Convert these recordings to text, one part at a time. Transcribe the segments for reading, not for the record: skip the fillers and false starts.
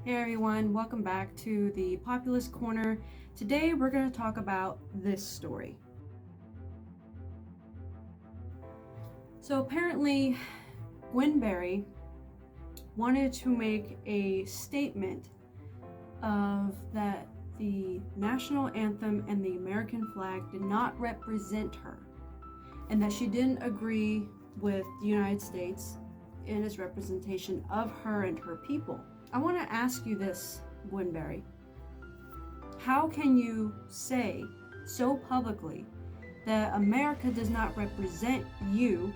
Hey everyone, welcome back to the Populist Corner. Today we're going to talk about this story. So apparently Gwen Berry wanted to make a statement of that the national anthem and the American flag did not represent her, and that she didn't agree with the United States in its representation of her and her people. I want to ask you this, Gwen Berry. How can you say so publicly that America does not represent you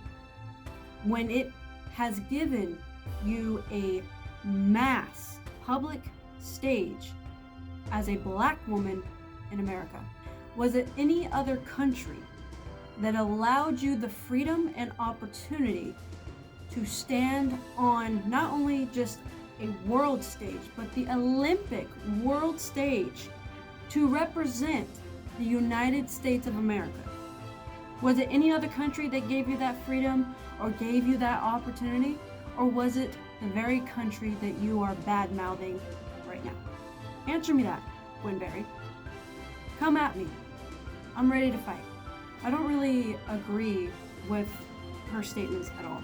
when it has given you a mass public stage as a black woman in America? Was it any other country that allowed you the freedom and opportunity to stand on not only just a world stage, but the Olympic world stage to represent the United States of America? Was it any other country that gave you that freedom or gave you that opportunity? Or was it the very country that you are bad-mouthing right now? Answer me that, Gwen Berry. Come at me. I'm ready to fight. I don't really agree with her statements at all.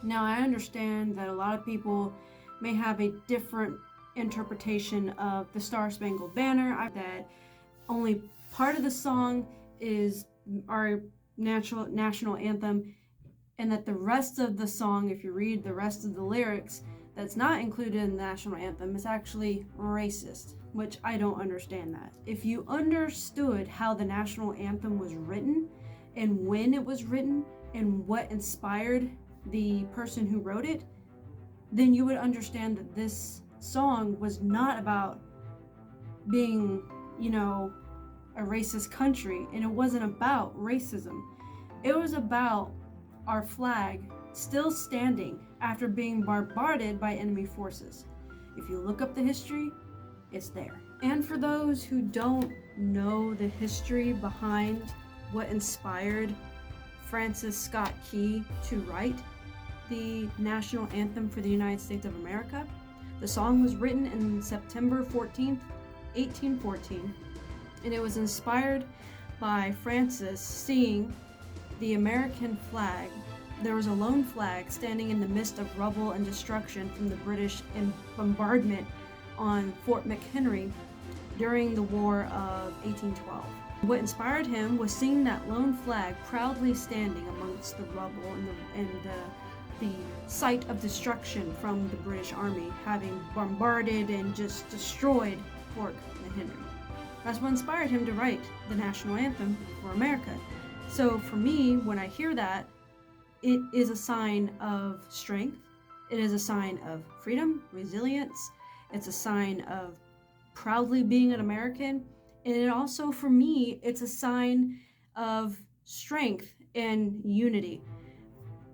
Now, I understand that a lot of people may have a different interpretation of the Star-Spangled Banner, that only part of the song is our national anthem, and that the rest of the song, if you read the rest of the lyrics, that's not included in the national anthem is actually racist, which I don't understand that. If you understood how the national anthem was written and when it was written and what inspired the person who wrote it, then you would understand that this song was not about being, a racist country, and it wasn't about racism. It was about our flag still standing after being bombarded by enemy forces. If you look up the history, it's there. And for those who don't know the history behind what inspired Francis Scott Key to write the national anthem for the United States of America, the song was written in September 14th, 1814, and it was inspired by Francis seeing the American flag. There was a lone flag standing in the midst of rubble and destruction from the British bombardment on Fort McHenry during the War of 1812. What inspired him was seeing that lone flag proudly standing amongst the rubble and the site of destruction from the British Army, having bombarded and just destroyed Fort McHenry. That's what inspired him to write the national anthem for America. So for me, when I hear that, it is a sign of strength. It is a sign of freedom, resilience. It's a sign of proudly being an American. And it also, for me, it's a sign of strength and unity,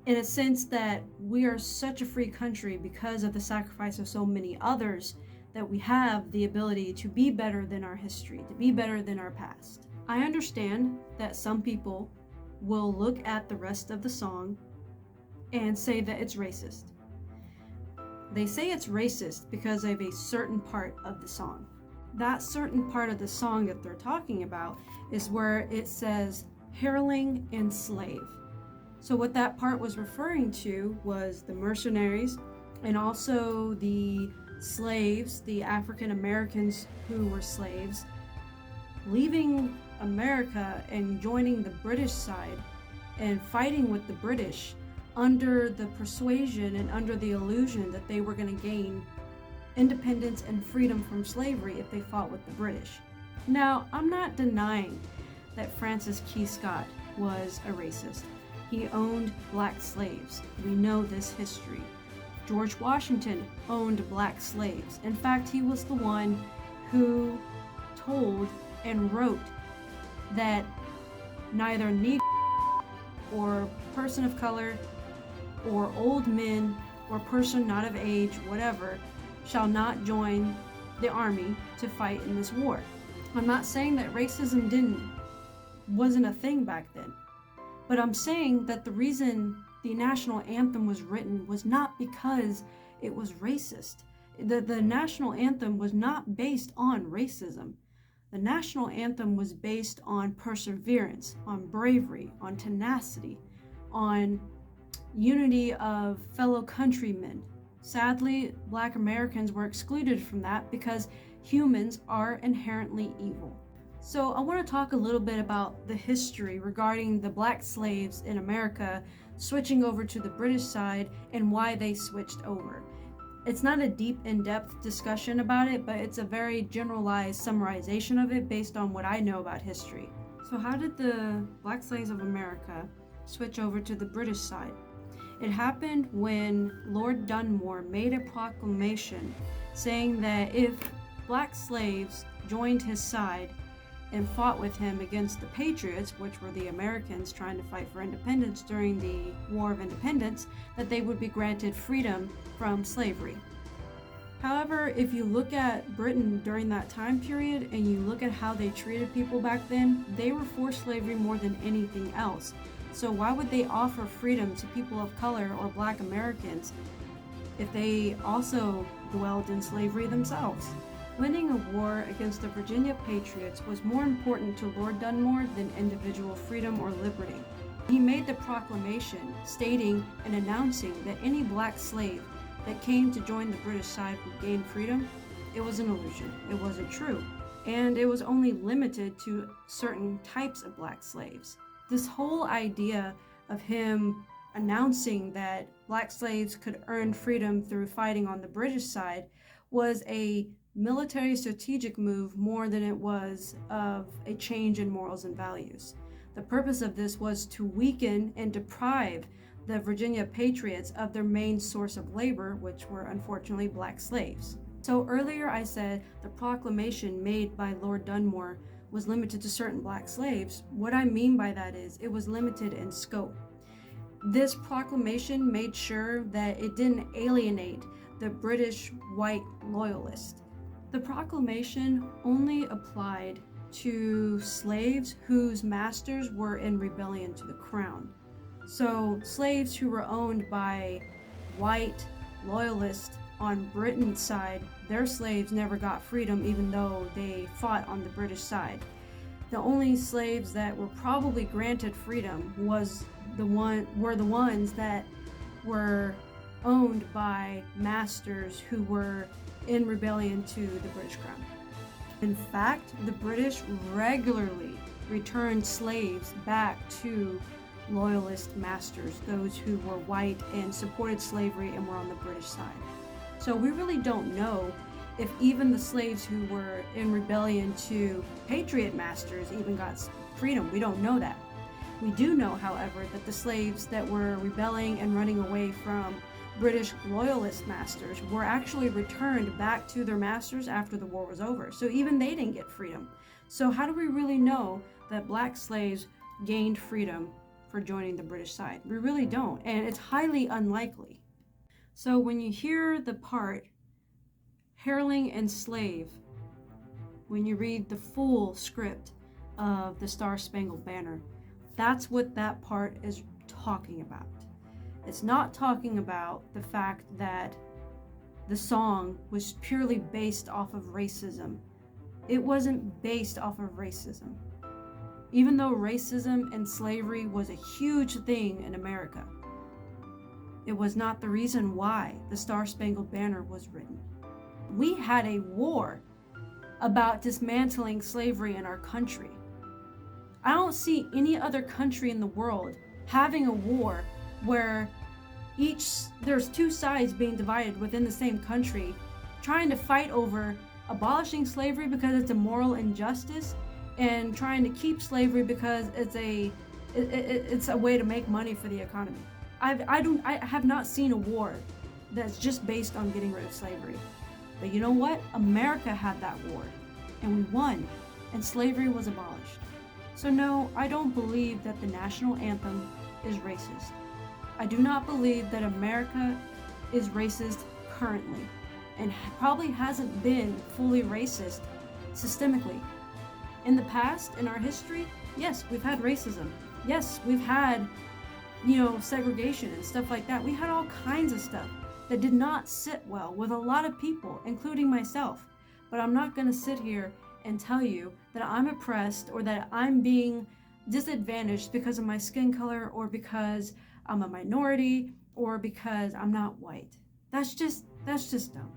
in a sense that we are such a free country because of the sacrifice of so many others, that we have the ability to be better than our history, to be better than our past. I understand that some people will look at the rest of the song and say that it's racist. They say it's racist because of a certain part of the song. That certain part of the song that they're talking about is where it says hireling and slave. So what that part was referring to was the mercenaries and also the slaves, the African Americans who were slaves, leaving America and joining the British side and fighting with the British under the persuasion and under the illusion that they were going to gain independence and freedom from slavery if they fought with the British. Now, I'm not denying that Francis Key Scott was a racist. He owned black slaves. We know this history. George Washington owned black slaves. In fact, he was the one who told and wrote that neither Negro or person of color or old men or person not of age, whatever, shall not join the army to fight in this war. I'm not saying that racism wasn't a thing back then. But I'm saying that the reason the national anthem was written was not because it was racist. the national anthem was not based on racism. The national anthem was based on perseverance, on bravery, on tenacity, on unity of fellow countrymen. Sadly, Black Americans were excluded from that because humans are inherently evil. So I want to talk a little bit about the history regarding the Black slaves in America switching over to the British side and why they switched over. It's not a deep, in-depth discussion about it, but it's a very generalized summarization of it based on what I know about history. So how did the Black slaves of America switch over to the British side? It happened when Lord Dunmore made a proclamation saying that if Black slaves joined his side and fought with him against the Patriots, which were the Americans trying to fight for independence during the War of Independence, that they would be granted freedom from slavery. However, if you look at Britain during that time period and you look at how they treated people back then, they were for slavery more than anything else. So why would they offer freedom to people of color or Black Americans if they also dwelled in slavery themselves? Winning a war against the Virginia Patriots was more important to Lord Dunmore than individual freedom or liberty. He made the proclamation stating and announcing that any Black slave that came to join the British side would gain freedom. It was an illusion. It wasn't true. And it was only limited to certain types of Black slaves. This whole idea of him announcing that Black slaves could earn freedom through fighting on the British side was a military strategic move more than it was of a change in morals and values. The purpose of this was to weaken and deprive the Virginia Patriots of their main source of labor, which were unfortunately Black slaves. So earlier I said the proclamation made by Lord Dunmore was limited to certain Black slaves. What I mean by that is it was limited in scope. This proclamation made sure that it didn't alienate the British white loyalists. The proclamation only applied to slaves whose masters were in rebellion to the crown. So slaves who were owned by white loyalists on Britain's side, their slaves never got freedom even though they fought on the British side. The only slaves that were probably granted freedom were the ones that were owned by masters who were in rebellion to the British crown. In fact, the British regularly returned slaves back to loyalist masters, those who were white and supported slavery and were on the British side. So we really don't know if even the slaves who were in rebellion to Patriot masters even got freedom. We don't know that. We do know, however, that the slaves that were rebelling and running away from British loyalist masters were actually returned back to their masters after the war was over. So even they didn't get freedom. So how do we really know that Black slaves gained freedom for joining the British side? We really don't, and it's highly unlikely. So when you hear the part heralding and slave, when you read the full script of the Star-Spangled Banner, that's what that part is talking about. It's not talking about the fact that the song was purely based off of racism. It wasn't based off of racism. Even though racism and slavery was a huge thing in America, it was not the reason why the Star-Spangled Banner was written. We had a war about dismantling slavery in our country. I don't see any other country in the world having a war where there's two sides being divided within the same country, trying to fight over abolishing slavery because it's a moral injustice, and trying to keep slavery because it's a way to make money for the economy. I have not seen a war that's just based on getting rid of slavery. But you know what? America had that war, and we won, and slavery was abolished. So no, I don't believe that the national anthem is racist. I do not believe that America is racist currently, and probably hasn't been fully racist systemically. In the past, in our history, yes, we've had racism. Yes, we've had, segregation and stuff like that. We had all kinds of stuff. that did not sit well with a lot of people, including myself. But I'm not going to sit here and tell you that I'm oppressed or that I'm being disadvantaged because of my skin color or because I'm a minority or because I'm not white. That's just dumb.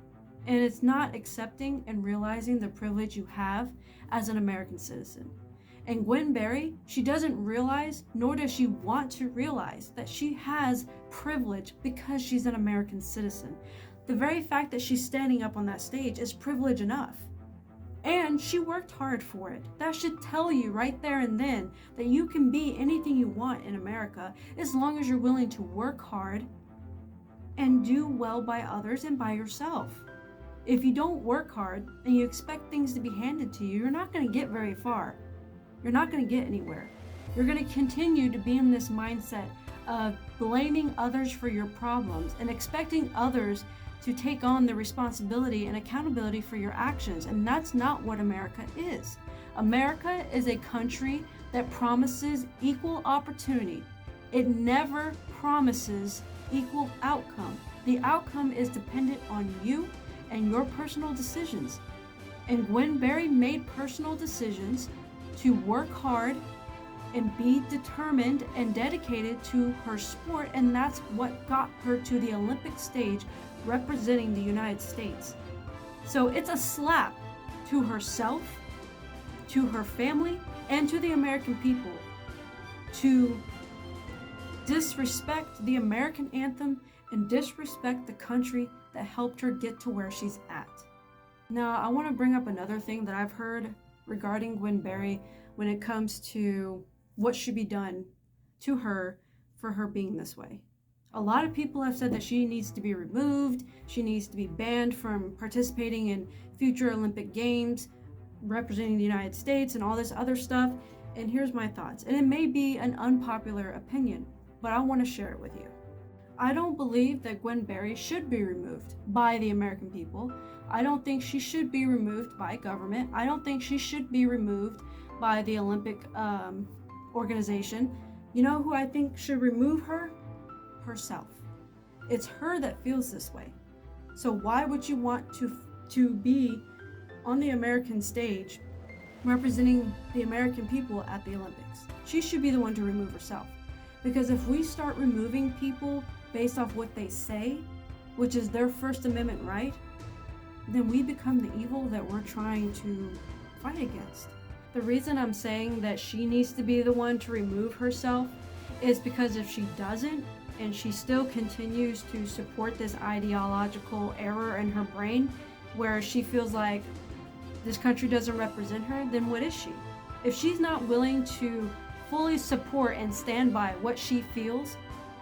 And it's not accepting and realizing the privilege you have as an American citizen. And Gwen Berry, she doesn't realize, nor does she want to realize, that she has privilege because she's an American citizen. The very fact that she's standing up on that stage is privilege enough. And she worked hard for it. That should tell you right there and then that you can be anything you want in America as long as you're willing to work hard and do well by others and by yourself. If you don't work hard and you expect things to be handed to you, you're not going to get very far. You're not going to get anywhere. You're going to continue to be in this mindset of blaming others for your problems and expecting others to take on the responsibility and accountability for your actions. And that's not what America is. America is a country that promises equal opportunity. It never promises equal outcome. The outcome is dependent on you and your personal decisions. And Gwen Berry made personal decisions to work hard and be determined and dedicated to her sport, and that's what got her to the Olympic stage representing the United States. So it's a slap to herself, to her family, and to the American people to disrespect the American anthem and disrespect the country that helped her get to where she's at. Now, I want to bring up another thing that I've heard regarding Gwen Berry when it comes to what should be done to her for her being this way. A lot of people have said that she needs to be removed, she needs to be banned from participating in future Olympic Games, representing the United States and all this other stuff. And here's my thoughts. And it may be an unpopular opinion, but I want to share it with you. I don't believe that Gwen Berry should be removed by the American people. I don't think she should be removed by government. I don't think she should be removed by the Olympic organization. You know who I think should remove her? Herself. It's her that feels this way. So why would you want to be on the American stage representing the American people at the Olympics? She should be the one to remove herself. Because if we start removing people based off what they say, which is their First Amendment right, then we become the evil that we're trying to fight against. The reason I'm saying that she needs to be the one to remove herself is because if she doesn't, and she still continues to support this ideological error in her brain where she feels like this country doesn't represent her, then what is she? If she's not willing to fully support and stand by what she feels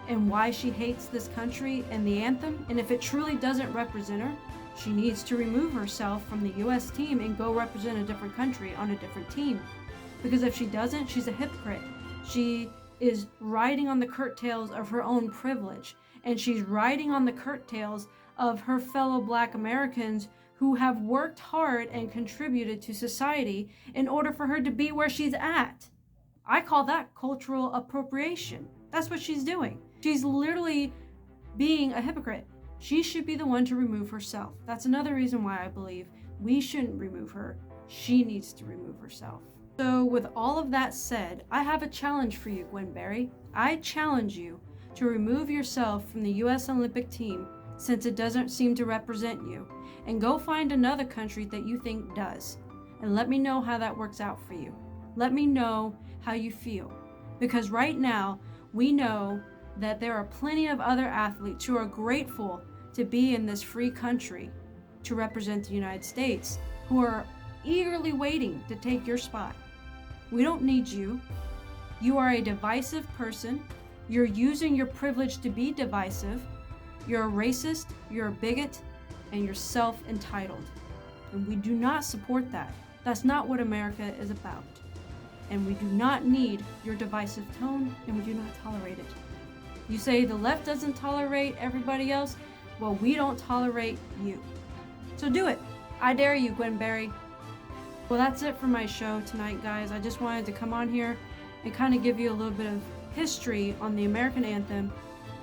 and why she hates this country and the anthem, and if it truly doesn't represent her, she needs to remove herself from the US team and go represent a different country on a different team. Because if she doesn't, she's a hypocrite. She is riding on the curtails of her own privilege, and she's riding on the curtails of her fellow Black Americans who have worked hard and contributed to society in order for her to be where she's at. I call that cultural appropriation. That's what she's doing. She's literally being a hypocrite. She should be the one to remove herself. That's another reason why I believe we shouldn't remove her. She needs to remove herself. So with all of that said, I have a challenge for you, Gwen Berry. I challenge you to remove yourself from the US Olympic team since it doesn't seem to represent you, and go find another country that you think does. And let me know how that works out for you. Let me know how you feel. Because right now, we know that there are plenty of other athletes who are grateful to be in this free country to represent the United States, who are eagerly waiting to take your spot. We don't need you. You are a divisive person. You're using your privilege to be divisive. You're a racist, you're a bigot, and you're self-entitled. And we do not support that. That's not what America is about. And we do not need your divisive tone, and we do not tolerate it. You say the left doesn't tolerate everybody else? Well, we don't tolerate you. So do it. I dare you, Gwen Berry. Well, that's it for my show tonight, guys. I just wanted to come on here and kind of give you a little bit of history on the American anthem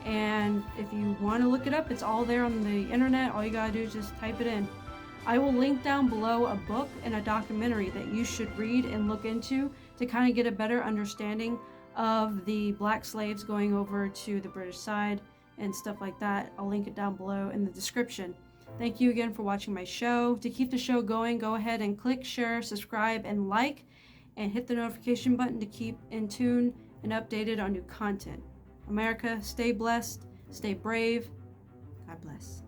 And if you want to look it up, it's all there on the internet. All you gotta do is just type it in. I will link down below a book and a documentary that you should read and look into to kind of get a better understanding of the black slaves going over to the British side and stuff like that. I'll link it down below in the description. Thank you again for watching my show. To keep the show going, go ahead and click, share, subscribe, and like, and hit the notification button to keep in tune and updated on new content. America, stay blessed, stay brave. God bless.